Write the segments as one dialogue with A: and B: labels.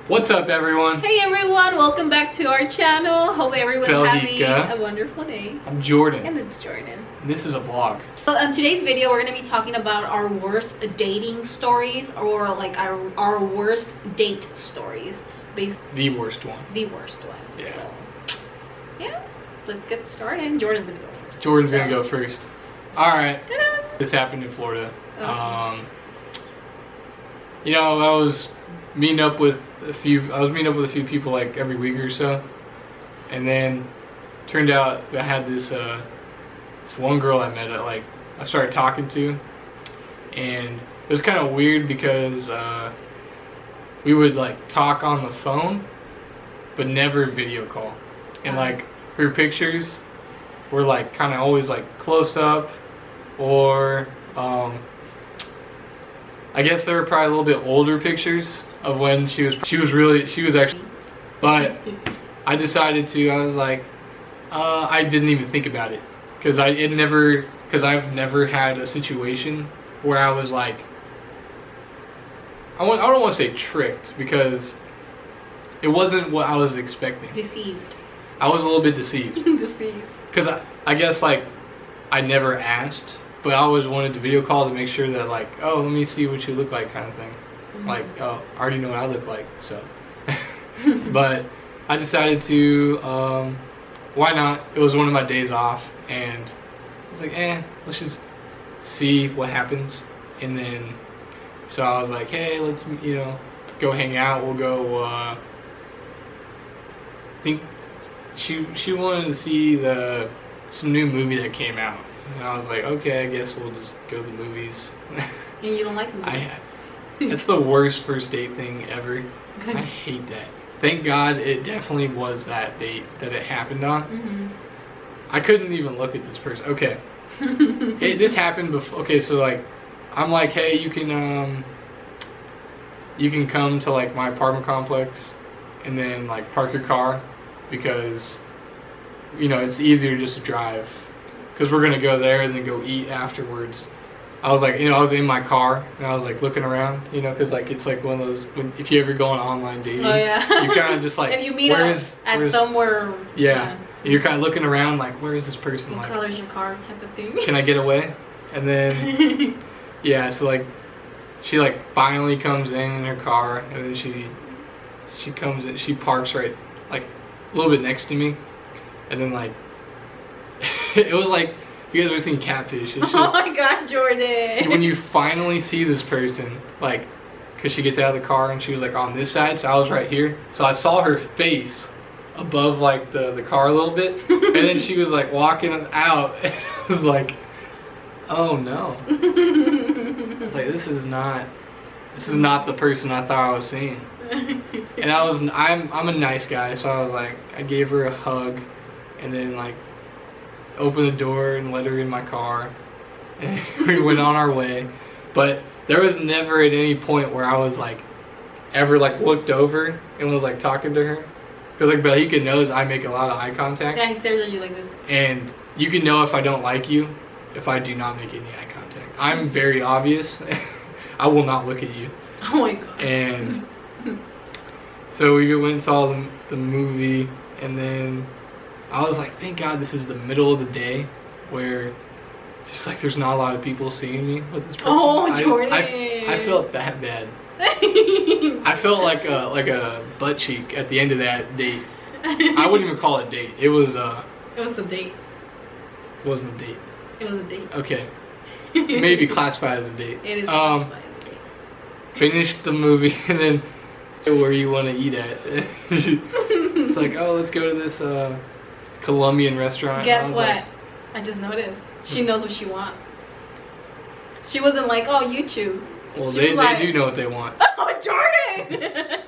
A: What's up, everyone?
B: Hey everyone, welcome back to our channel. Hope everyone's having a wonderful day.
A: I'm Jordan.
B: And it's Jordan.
A: And this is a vlog.
B: Well, today's video we're going to be talking about our worst dating stories, or like our worst date stories.
A: The worst one.
B: The worst ones.
A: Yeah.
B: So, yeah, let's get started. Jordan's going to go first.
A: Jordan's going to go first. Alright. This happened in Florida.
B: Okay.
A: You know, I was meeting up with a few people like every week or so, and then turned out I had this one girl I met I started talking to, and it was kind of weird because we would like talk on the phone but never video call, and like her pictures were like kind of always like close up, or I guess they were probably a little bit older pictures of when she was actually, but I decided to, I was like, I didn't even think about it, because I've never had a situation where I was like, I don't want to say tricked, because it wasn't what I was expecting.
B: Deceived.
A: I was a little bit deceived.
B: Deceived.
A: Because I guess like I never asked, but I always wanted to video call to make sure that like, oh, let me see what you look like, kind of thing. Like, oh, I already know what I look like, so. But I decided to, why not? It was one of my days off, and I was like, let's just see what happens. And then, so I was like, hey, let's, go hang out. We'll go, I think she wanted to see some new movie that came out. And I was like, okay, I guess we'll just go to the movies.
B: And you don't like movies?
A: It's the worst first date thing ever. I hate that. Thank God it definitely was that date that it happened on. I couldn't even look at this person. Okay. This happened before. Okay, so like, I'm like, hey, you can come to like my apartment complex and then like park your car, because it's easier just to drive, because we're gonna go there and then go eat afterwards. I was like, I was in my car and I was like looking around, because like it's like one of those, if you ever go on online dating,
B: oh, yeah.
A: you kind of just like,
B: if you meet up at somewhere,
A: yeah, you're kind of looking around like, where is this person?
B: What color is your car, type of thing.
A: Can I get away? And then yeah, so like she like finally comes in her car, and then she comes in, she parks right like a little bit next to me, and then like it was like, you guys ever seen Catfish?
B: Oh my God, Jordan!
A: When you finally see this person, like, because she gets out of the car and she was like on this side, so I was right here, so I saw her face above like the car a little bit, and then she was like walking out, and I was like, oh no. I was like, this is not the person I thought I was seeing. And I'm a nice guy, so I was like, I gave her a hug, and then like opened the door and let her in my car, and we went on our way. But there was never at any point where I was like ever like looked over and was like talking to her, because like Belgica knows I make a lot of eye contact.
B: Yeah, he stares at you like this.
A: And you can know if I don't like you if I do not make any eye contact. I'm very obvious. I will not look at you.
B: Oh my God.
A: And so we went and saw the movie, and then I was like, thank God this is the middle of the day where just like there's not a lot of people seeing me with this person.
B: Oh, Jordan.
A: I felt that bad. I felt like a butt cheek at the end of that date. I wouldn't even call it a date. It was a
B: date.
A: It wasn't a date.
B: It was a date.
A: Okay. Maybe classified as a date.
B: It is classified as a date.
A: Finished the movie, and then where you want to eat at. It's like, oh, let's go to this Colombian restaurant.
B: Guess what? Like, I just noticed. She knows what she wants. She wasn't like, oh, you choose.
A: Well, they do know what they want.
B: Oh, Jordan!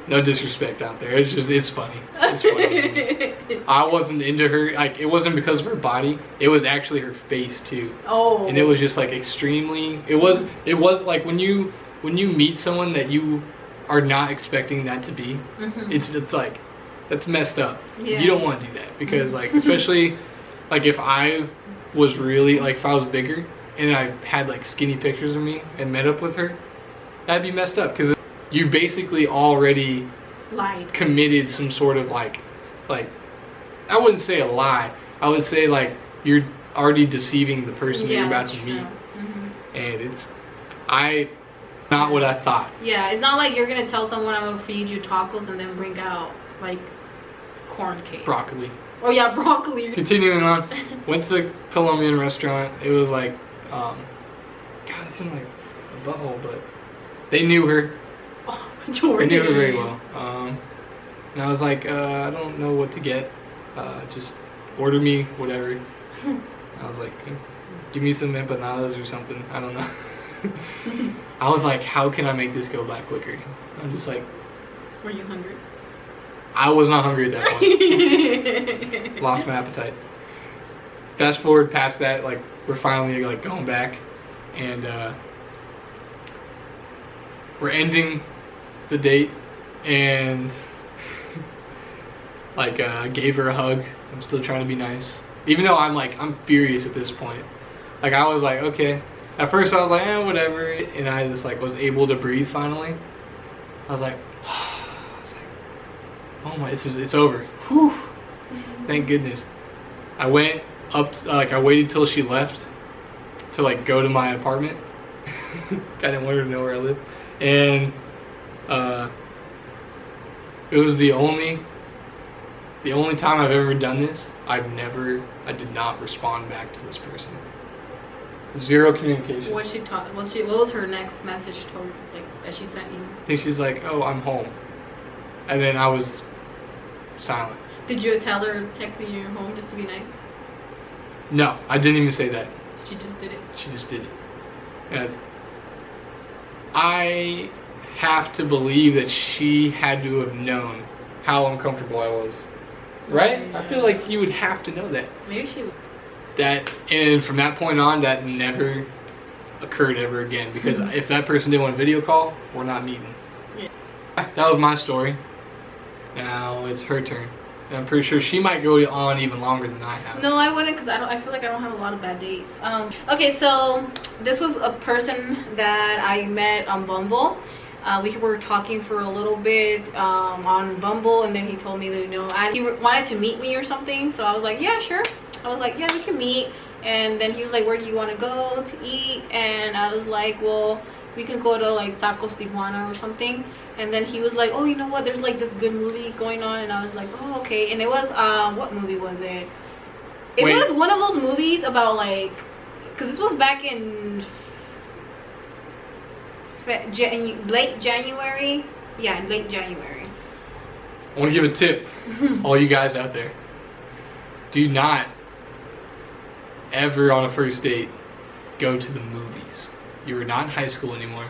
A: No disrespect out there. It's funny. It's funny. I wasn't into her. Like, it wasn't because of her body. It was actually her face too. Oh. And it was just like extremely. It was like when you meet someone that you are not expecting that to be. It's like, that's messed up. Yeah. You don't want to do that, because like, especially like if I was really like, if I was bigger and I had like skinny pictures of me and met up with her, that'd be messed up, because you basically already
B: lied.
A: committed some sort of like I wouldn't say a lie. I would say like you're already deceiving the person that you're about to meet. And it's not what I thought.
B: Yeah, it's not like you're gonna tell someone I'm gonna feed you tacos and then bring out like corn cake.
A: Broccoli.
B: Oh yeah, broccoli.
A: Continuing on, went to the Colombian restaurant. It was like, God, it seemed like a butthole, but they knew her.
B: Oh, Jordan.
A: They knew her very well. And I was like, I don't know what to get. Just order me whatever. I was like, give me some empanadas or something. I don't know. I was like, how can I make this go by quicker? I'm just like,
B: were you hungry?
A: I was not hungry at that point. Lost my appetite. Fast forward past that, like we're finally like going back, and we're ending the date, and like gave her a hug. I'm still trying to be nice, even though I'm furious at this point. Like I was like, okay. At first I was like, whatever, and I just like was able to breathe finally. I was like, oh my, it's over. Whew. Thank goodness. I went up, I waited till she left to like go to my apartment. I didn't want her to know where I live. And it was the only time I've ever done this. I did not respond back to this person. Zero communication.
B: What was her next message that she sent you?
A: I think she's like, oh, I'm home. And then I was silent.
B: Did you tell her, text me you're home just to be nice?
A: No, I didn't even say that.
B: She just did it.
A: She just did it. And I have to believe that she had to have known how uncomfortable I was. Right?
B: Yeah.
A: I feel like you would have to know that.
B: Maybe she would.
A: And from that point on, that never occurred ever again. Because if that person didn't want a video call, we're not meeting.
B: Yeah.
A: That was my story. Now it's her turn. And I'm pretty sure she might go on even longer than I have.
B: No, I wouldn't, because I feel like I don't have a lot of bad dates. Okay, so this was a person that I met on Bumble. We were talking for a little bit on Bumble, and then he told me that he wanted to meet me or something. So I was like, yeah, sure. I was like, yeah, we can meet. And then he was like, where do you want to go to eat? And I was like, well, we can go to like Tacos Tijuana or something. And then he was like, oh, you know what, there's like this good movie going on. And I was like, oh, okay. And it was what movie was it? It was one of those movies about like, because this was back in late January. Yeah, late January.
A: I want to give a tip, all you guys out there. Do not ever on a first date go to the movies. You are not in high school anymore.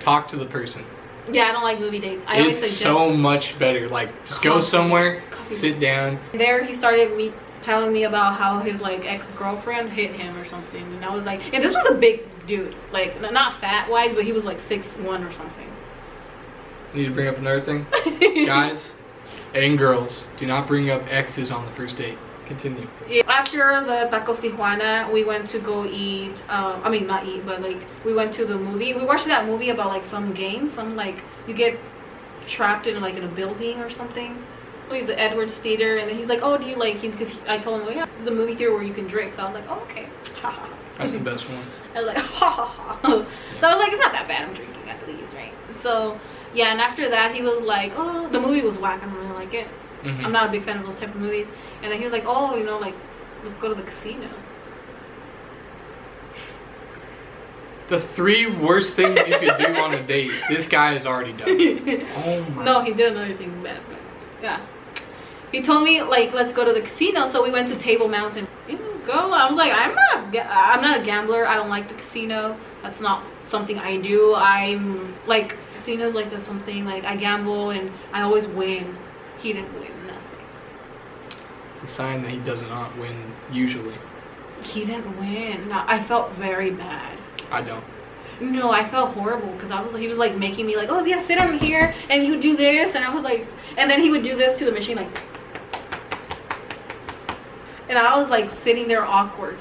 A: Talk to the person.
B: Yeah, I don't like movie dates. I always suggest
A: so much better. Like, just go somewhere, sit down.
B: There he started telling me about how his like ex-girlfriend hit him or something, and I was like, and this was a big dude, like not fat wise, but he was like 6'1" or something.
A: Need to bring up another thing. Guys and girls, do not bring up exes on the first date. Continue.
B: After the Tacos Tijuana, we went to go eat, I mean not eat, but like we went to the movie. We watched that movie about like some game, some like you get trapped in like in a building or something. The Edwards Theater, and then he's like, oh, do you like, because I told him, oh yeah, it's the movie theater where you can drink. So I was like, oh, okay.
A: That's the best one.
B: I was like, ha ha ha. So I was like, it's not that bad, I'm drinking at least, right? So yeah, and after that he was like, oh, the movie was whack, I don't really like it. I'm not a big fan of those type of movies. And then he was like, oh, you know, like, let's go to the casino.
A: The 3 worst things you could do on a date, this guy has already done. Oh my.
B: No, he did another thing bad, but yeah. He told me like, let's go to the casino. So we went to Table Mountain. Yeah, let's go. I was like, I'm not a gambler. I don't like the casino. That's not something I do. I'm like, casinos like that's something like I gamble and I always win. He didn't win nothing.
A: It's a sign that he does not win usually.
B: He didn't win. No, I felt very bad.
A: I don't.
B: No, I felt horrible because he was like making me like, oh yeah, sit on here and you do this, and I was like, and then he would do this to the machine like, and I was like sitting there awkward,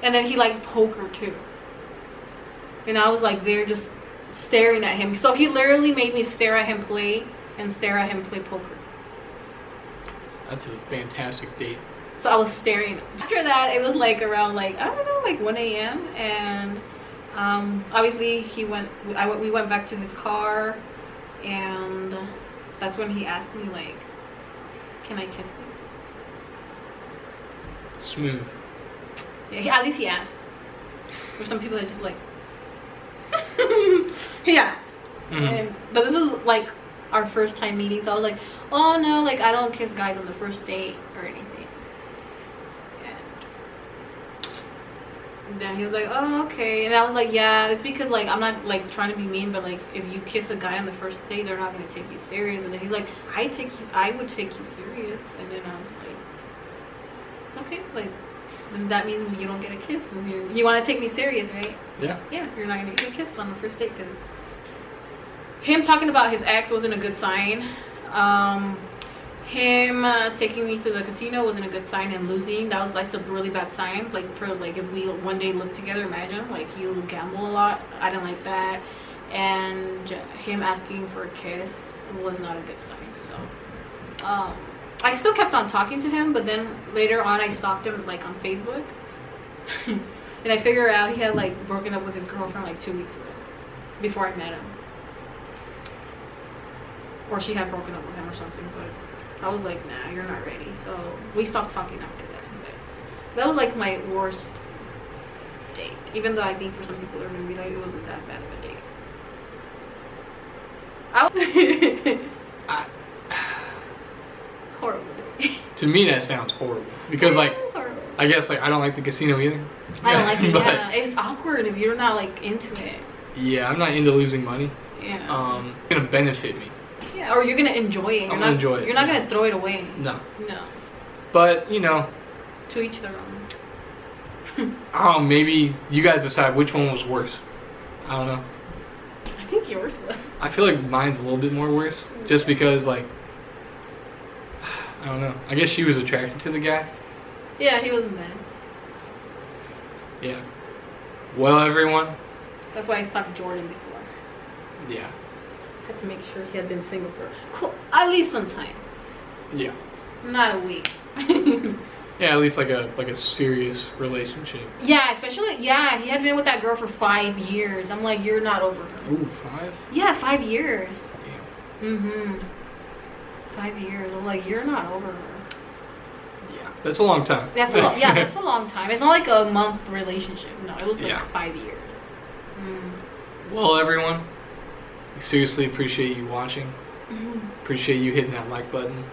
B: and then he like poker too, and I was like there just staring at him. So he literally made me stare at him play and stare at him play poker.
A: That's a fantastic date.
B: So I was staring. After that, it was like around like, I don't know, like 1 a.m. and obviously we went back to his car, and that's when he asked me like, can I kiss you?
A: Smooth.
B: Yeah, at least he asked. There's some people that just like he asked. But this is like our first time meeting, so I was like, oh no, like I don't kiss guys on the first date or anything. And then he was like, oh okay. And I was like, yeah, it's because like I'm not like trying to be mean, but like if you kiss a guy on the first date, they're not gonna take you serious. And then he's like, I would take you serious. And then I was like, okay, like then that means you don't get a kiss. You want to take me serious, right?
A: Yeah.
B: Yeah, you're not gonna get a kiss on the first date, because him talking about his ex wasn't a good sign. Him taking me to the casino wasn't a good sign, and losing, that's a really bad sign. Like for like if we one day lived together, imagine like he'll gamble a lot. I didn't like that. And him asking for a kiss was not a good sign. So I still kept on talking to him, but then later on I stalked him like on Facebook. And I figured out he had like broken up with his girlfriend like 2 weeks ago, before I met him. Or she had broken up with him or something, but I was like, nah, you're not ready. So we stopped talking after that. But that was like my worst date. Even though I think for some people they're gonna be like, it wasn't that bad of a date. Horrible date.
A: To me, that sounds horrible. Because like,
B: horrible.
A: I guess like I don't like the casino either.
B: I don't like it.
A: But,
B: yeah, it's awkward if you're not like into it.
A: Yeah, I'm not into losing money.
B: Yeah.
A: It's gonna benefit me.
B: Yeah, or you're gonna enjoy it.
A: I'm gonna enjoy it.
B: You're not gonna throw it away.
A: No.
B: No.
A: But you know,
B: To each their own.
A: Maybe you guys decide which one was worse. I don't know.
B: I think yours was.
A: I feel like mine's a little bit more worse, just because like, I don't know. I guess she was attracted to the guy.
B: Yeah, he wasn't bad.
A: Yeah. Well, everyone.
B: That's why I stalked Jordan before.
A: Yeah.
B: Had to make sure he had been single for at least some time.
A: Yeah.
B: Not a week.
A: Yeah, at least like a serious relationship.
B: Yeah, especially he had been with that girl for 5 years. I'm like, you're not over her.
A: Ooh, 5?
B: Yeah, 5 years.
A: Damn.
B: 5 years. I'm like, you're not over her.
A: Yeah, that's a long time.
B: That's a long time. It's not like a month relationship. No, it was like 5 years.
A: Well, everyone, I seriously appreciate you watching. Appreciate you hitting that like button.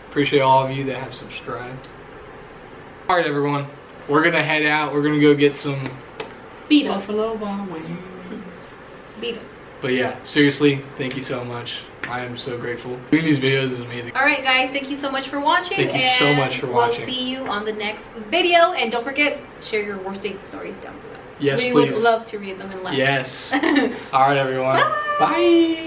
A: Appreciate all of you that have subscribed. All right, everyone, we're gonna head out. We're gonna go get some Buffalo Wild Wings.
B: Beat us.
A: But yeah, seriously, thank you so much. I am so grateful. Doing these videos is amazing.
B: All right, guys, thank you so much for watching.
A: Thank you so much for watching.
B: We'll see you on the next video. And don't forget, share your worst date stories down below.
A: Yes,
B: we
A: please.
B: would love to read them and laugh.
A: Yes. All right, everyone.
B: Bye.
A: Bye.